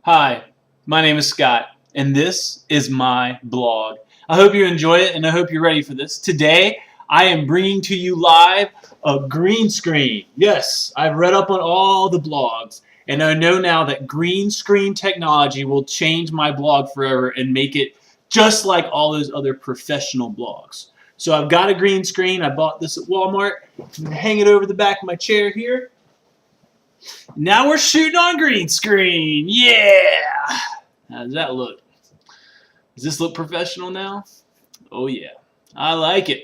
Hi, my name is Scott, and this is my blog. I hope you enjoy it, and I hope you're ready for this. Today, I am bringing to you live a green screen. Yes, I've read up on all the blogs, and I know now that green screen technology will change my blog forever and make it just like all those other professional blogs. So I've got a green screen. I bought this at Walmart. I'm going to hang it over the back of my chair here. Now we're shooting on green screen. Yeah! How does that look? Does this look professional now? Oh yeah, I like it.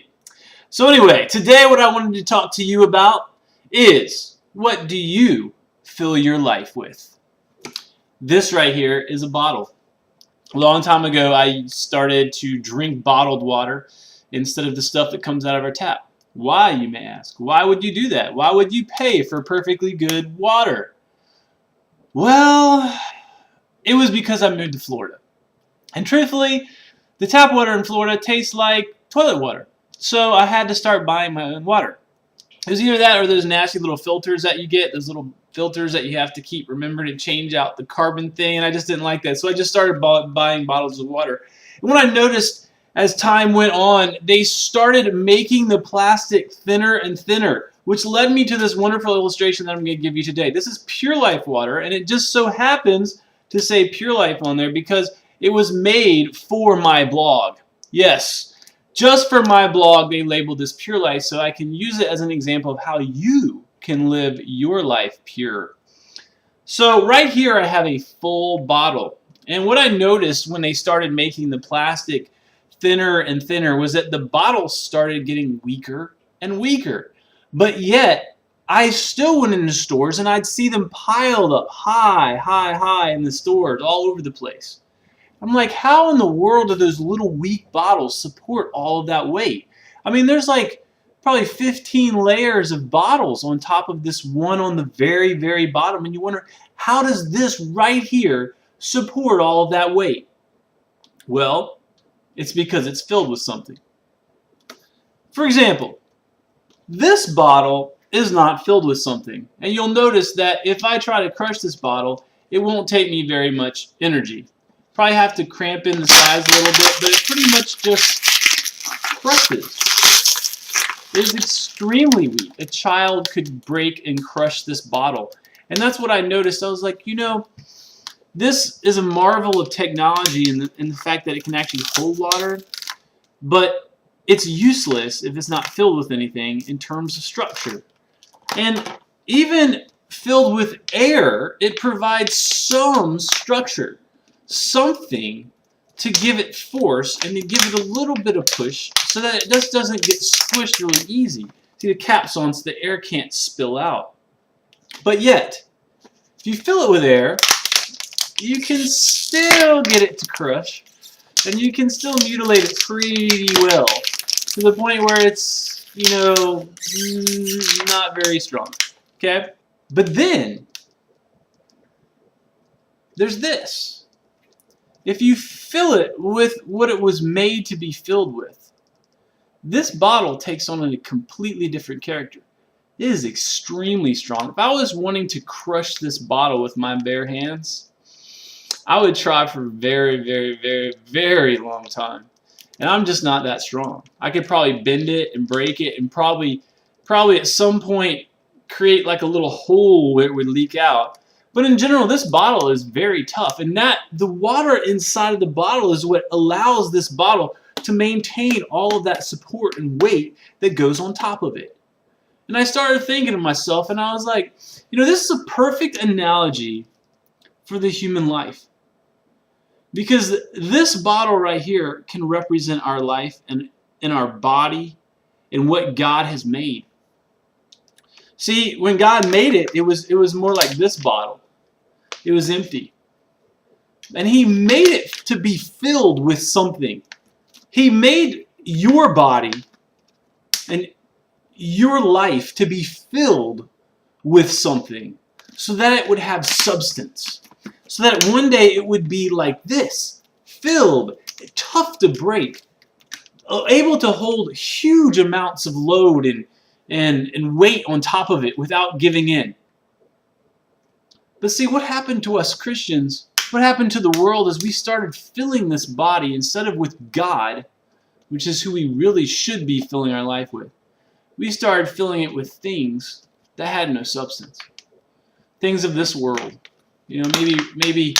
So anyway, today what I wanted to talk to you about is, what do you fill your life with? This right here is a bottle. A long time ago, I started to drink bottled water instead of the stuff that comes out of our tap. Why, you may ask? Why would you do that? Why would you pay for perfectly good water? Well, it was because I moved to Florida. And truthfully, the tap water in Florida tastes like toilet water. So I had to start buying my own water. It was either that or those nasty little filters that you get, those little filters that you have to keep remember to change out the carbon thing, and I just didn't like that. So I just started buying bottles of water. And what I noticed as time went on, they started making the plastic thinner and thinner, which led me to this wonderful illustration that I'm going to give you today. This is Pure Life water, and it just so happens to say Pure Life on there because it was made for my blog. Yes, just for my blog, they labeled this Pure Life, so I can use it as an example of how you can live your life pure. So right here I have a full bottle, and what I noticed when they started making the plastic thinner and thinner was that the bottles started getting weaker and weaker. But yet, I still went into stores and I'd see them piled up high in the stores all over the place. I'm like, how in the world do those little weak bottles support all of that weight? I mean, there's like probably 15 layers of bottles on top of this one on the very bottom, and you wonder, how does this right here support all of that weight? Well, it's because it's filled with something. For example, this bottle is not filled with something. And you'll notice that if I try to crush this bottle, it won't take me very much energy. Probably have to cramp in the size a little bit, but it pretty much just crushes. It is extremely weak. A child could break and crush this bottle. And that's what I noticed. I was like, you know, this is a marvel of technology in the fact that it can actually hold water, but it's useless if it's not filled with anything in terms of structure. And even filled with air, it provides some structure, something to give it force and to give it a little bit of push so that it just doesn't get squished really easy. See, the cap's on so the air can't spill out. But yet, if you fill it with air, you can still get it to crush, and you can still mutilate it pretty well, to the point where it's, you know, not very strong, okay? But then, there's this. If you fill it with what it was made to be filled with, this bottle takes on a completely different character. It is extremely strong. If I was wanting to crush this bottle with my bare hands, I would try for a very long time. And I'm just not that strong. I could probably bend it and break it and probably at some point create like a little hole where it would leak out. But in general, this bottle is very tough. And the water inside of the bottle is what allows this bottle to maintain all of that support and weight that goes on top of it. And I started thinking to myself, and I was like, you know, this is a perfect analogy for the human life. Because this bottle right here can represent our life and our body and what God has made. See, when God made it, it was more like this bottle. It was empty. And He made it to be filled with something. He made your body and your life to be filled with something so that it would have substance. So that one day it would be like this, filled, tough to break, able to hold huge amounts of load and weight on top of it without giving in. But see, what happened to us Christians What happened to the world is we started filling this body instead of with God, which is who we really should be filling our life with. We started filling it with things that had no substance. Things of this world. You know, maybe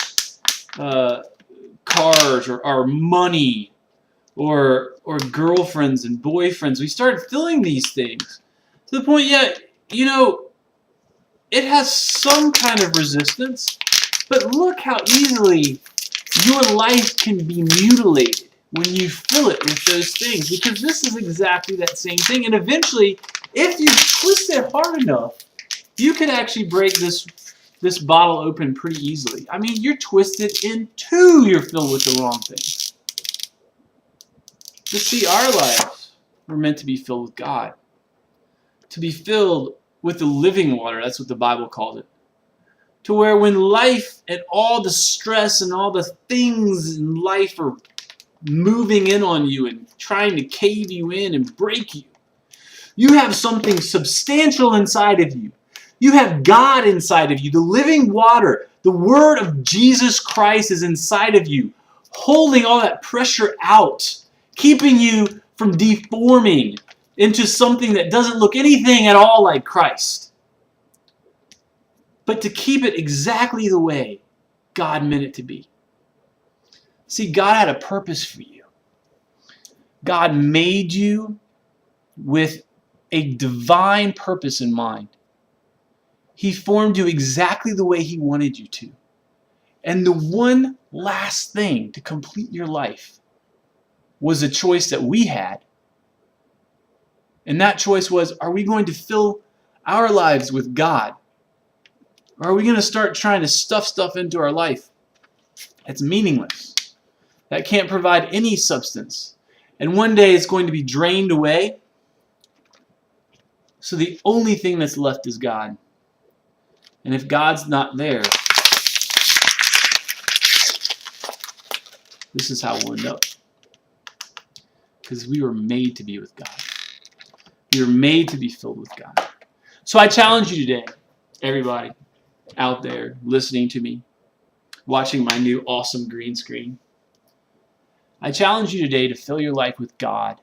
cars or money or girlfriends and boyfriends. We started filling these things to the point, you know, it has some kind of resistance, but look how easily your life can be mutilated when you fill it with those things, because this is exactly that same thing. And eventually, if you twist it hard enough, you could actually break this bottle open pretty easily. I mean, you're twisted in two, you're filled with the wrong things. But see, our lives were meant to be filled with God. To be filled with the living water, that's what the Bible calls it. To where when life and all the stress and all the things in life are moving in on you and trying to cave you in and break you, you have something substantial inside of you. You have God inside of you, the living water. The Word of Jesus Christ is inside of you, holding all that pressure out, keeping you from deforming into something that doesn't look anything at all like Christ. But to keep it exactly the way God meant it to be. See, God had a purpose for you. God made you with a divine purpose in mind. He formed you exactly the way He wanted you to. And the one last thing to complete your life was a choice that we had. And that choice was, are we going to fill our lives with God? Or are we going to start trying to stuff stuff into our life that's meaningless, that can't provide any substance? And one day it's going to be drained away. So the only thing that's left is God. And if God's not there, this is how we'll end up. Because we were made to be with God. We were made to be filled with God. So I challenge you today, everybody out there listening to me, watching my new awesome green screen. I challenge you today to fill your life with God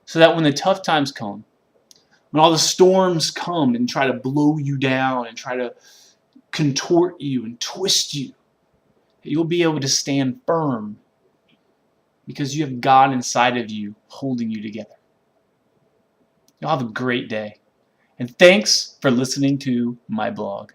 so that when the tough times come, when all the storms come and try to blow you down and try to contort you and twist you, you'll be able to stand firm because you have God inside of you holding you together. You'll have a great day. And thanks for listening to my blog.